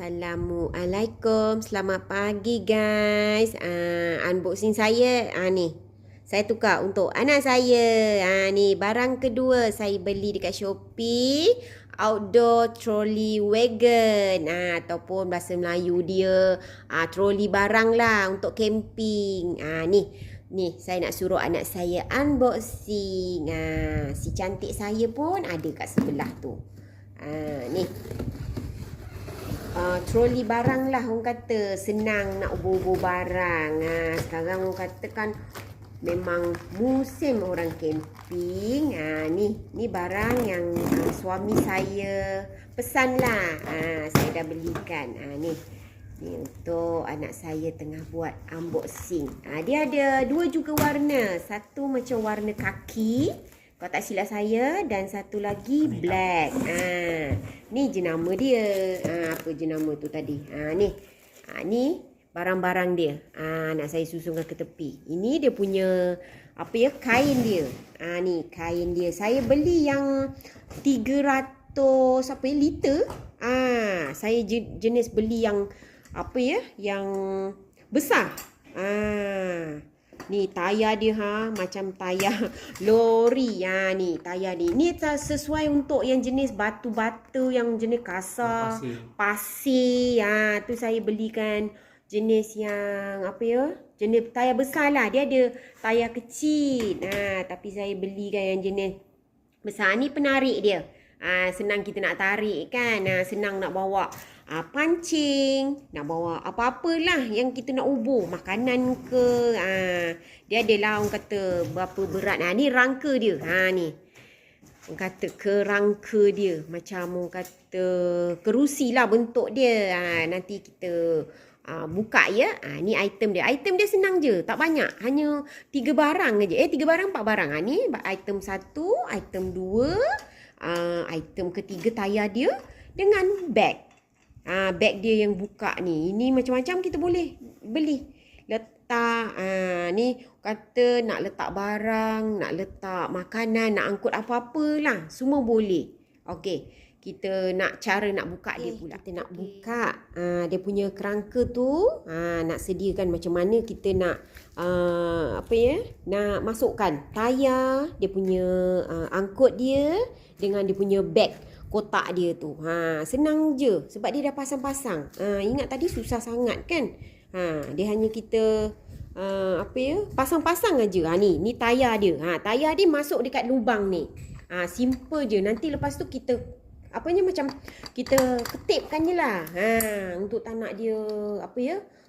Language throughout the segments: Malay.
Assalamualaikum, selamat pagi guys. Unboxing saya ni. Saya tukar untuk anak saya. Ni barang kedua saya beli dekat Shopee. Outdoor trolley wagon. Ataupun bahasa Melayu dia trolley barang lah untuk camping. Ni saya nak suruh anak saya unboxing. Si cantik saya pun ada kat sebelah tu. Ni. Troli barang lah, orang kata senang nak ubo-ubo barang. Sekarang orang kata kan memang musim orang camping. Ni barang yang suami saya pesan lah. Saya dah belikan. Ni untuk anak saya tengah buat unboxing. Dia ada dua juga warna. Satu macam warna kaki, kalau tak silap saya, dan satu lagi black. Ni jenama dia. Apa jenama tu tadi? Ni barang-barang dia. Nak saya susunkan ke tepi. Ini dia punya kain dia. Ni kain dia. Saya beli yang 300 liter. Saya jenis beli yang yang besar. Ni tayar dia macam tayar lori. Ni tayar ni. Ni sesuai untuk yang jenis batu-batu yang jenis kasar, pasir. Tu saya belikan jenis yang jenis tayar besar lah. Dia ada tayar kecil. Tapi saya belikan yang jenis besar. Ni penarik dia. Senang kita nak tarik kan. Senang nak bawa pancing, nak bawa apa-apalah yang kita nak ubur, makanan ke. Dia adalah orang kata berapa berat. Ni rangka dia. Ni orang kata kerangka dia macam orang kata kerusi lah bentuk dia. Nanti kita buka ya. Ni item dia. Item dia senang je, tak banyak, hanya 3 barang aja. 3 barang 4 barang. Ni item 1, item 2, item ketiga tayar dia dengan beg. Beg dia yang buka ni. Ini macam-macam kita boleh beli. Letak. Ni kata nak letak barang, nak letak makanan, nak angkut apa-apalah. Semua boleh. Okey. Kita nak cara nak buka dia pula. Kita nak buka. Dia punya kerangka tu. Nak sediakan macam mana kita nak nak masukkan tayar. Dia punya angkut dia dengan dia punya beg. Kotak dia tu. Senang je sebab dia dah pasang-pasang. Ingat tadi susah sangat kan. Dia hanya kita pasang-pasang aja. Ni tayar dia. Tayar dia masuk dekat lubang ni. Simple je. Nanti lepas tu kita macam kita ketipkan je lah. Untuk tak nak dia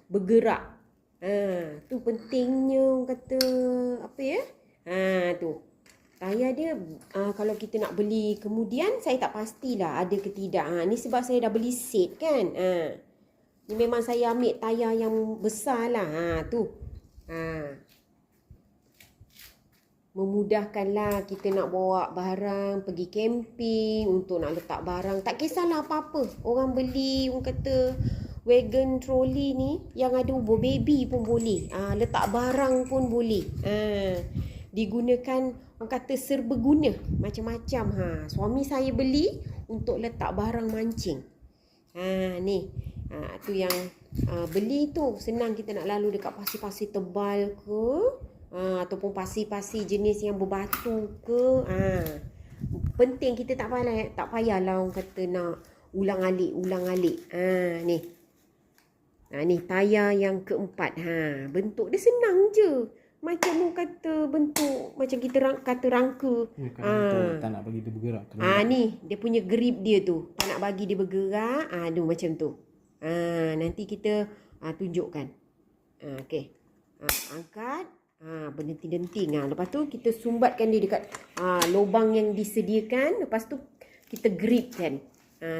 bergerak. Tu pentingnya orang kata tu. Tayar dia kalau kita nak beli kemudian, saya tak pastilah ada ke tidak. Ni sebab saya dah beli set kan. Ni memang saya ambil tayar yang besar lah. Tu. Memudahkanlah kita nak bawa barang pergi camping, untuk nak letak barang. Tak kisahlah apa-apa. Orang beli, orang kata wagon trolley ni yang ada ubur baby pun boleh. Letak barang pun boleh. Digunakan, orang kata serbaguna, macam-macam. Suami saya beli untuk letak barang mancing. Ni tu yang beli tu. Senang kita nak lalu dekat pasir-pasir tebal ke, ataupun pasir-pasir jenis yang berbatu ke. Penting kita tak payahlah orang kata nak ulang-alik. Ni. Ni tayar yang keempat. Bentuk dia senang je. Macam orang kata bentuk macam kita kata rangka. Tak nak bagi dia bergerak. Ni dia punya grip dia tu. Tak nak bagi dia bergerak. Macam tu. Nanti kita tunjukkan. Okey. Angkat. Berdenting-denting. Lepas tu kita sumbatkan dia dekat lubang yang disediakan. Lepas tu kita gripkan.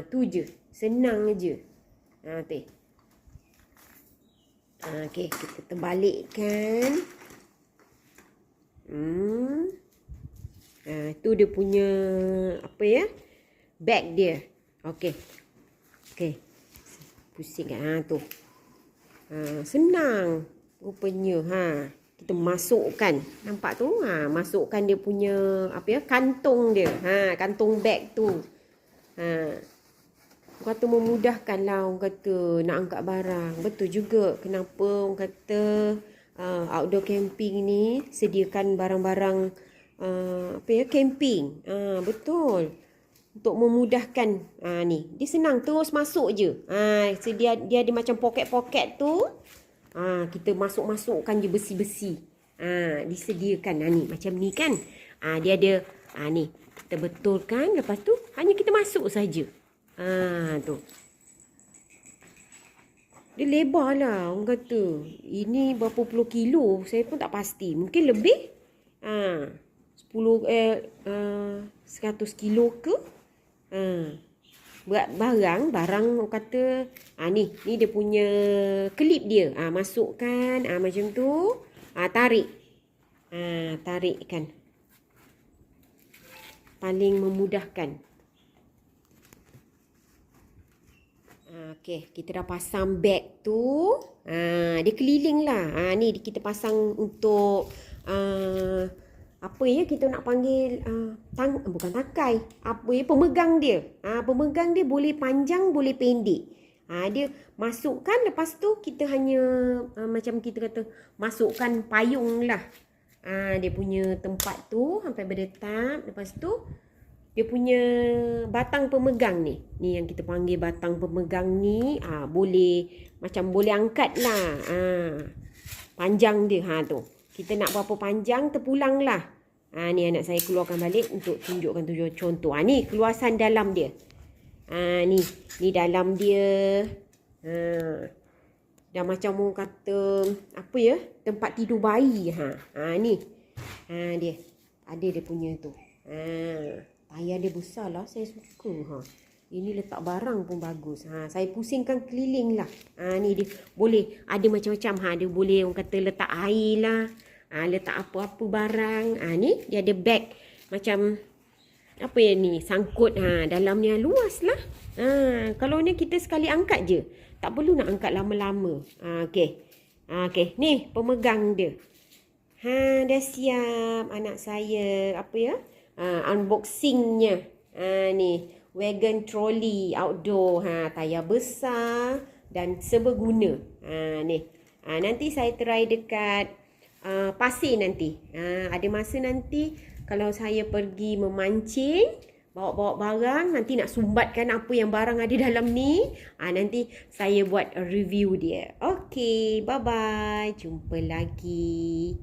Tu je. Senang je. Okey, kita terbalikkan. Tu dia punya beg dia. Okey. Pusingkan tu. Senang rupanya. Kita masukkan. Nampak tu? Masukkan dia punya kantong dia. Kantong beg tu. orang kata memudahkan lah, orang kata nak angkat barang. Betul juga kenapa orang kata outdoor camping ni sediakan barang-barang camping. Betul. Untuk memudahkan ni. Dia senang terus masuk je. Dia ada macam poket-poket tu. Kita masukkan je besi-besi. Disediakan ni macam ni kan. Dia ada ni. Kita betulkan, lepas tu hanya kita masuk saja. Tu. Dia lebar lah orang kata. Ini berapa puluh kilo, saya pun tak pasti. Mungkin lebih. 100 kilo ke? Barang orang kata ni dia punya klip dia. Masukkan macam tu. Tarik. Tarik kan. Paling memudahkan. Okey, kita dah pasang beg tu. Dia keliling lah. Ni kita pasang untuk apa ya kita nak panggil bukan tangkai. Apa ya pemegang dia. Pemegang dia boleh panjang, boleh pendek. Dia masukkan, lepas tu kita hanya macam kita kata masukkan payung lah. Dia punya tempat tu sampai berdetap. Lepas tu dia punya batang pemegang ni. Ni yang kita panggil batang pemegang ni. Boleh macam boleh angkat lah. Panjang dia tu. Kita nak berapa panjang terpulang lah. Ni anak saya keluarkan balik untuk tunjukkan contoh. Ni keluasan dalam dia. Ni dalam dia. Dah macam orang kata apa ya? Tempat tidur bayi. Ni. Dia. Ada dia punya tu. Tayar dia besar lah. Saya suka. Ini letak barang pun bagus. Saya pusingkan keliling lah. Ni dia boleh ada macam-macam. Dia boleh orang kata letak air lah. Letak apa-apa barang. Ni dia ada beg macam apa ya ni, sangkut. Dalamnya luas lah. Kalau ni kita sekali angkat je. Tak perlu nak angkat lama-lama. Okey. Ni pemegang dia. Dah siap anak saya. Apa ya? Unboxingnya. Ni wagon trolley outdoor. Tayar besar dan seberguna. Ni. Nanti saya try dekat pasir nanti. Ada masa nanti kalau saya pergi memancing, bawa-bawa barang, nanti nak sumbatkan apa yang barang ada dalam ni. Nanti saya buat review dia. Okey, bye-bye. Jumpa lagi.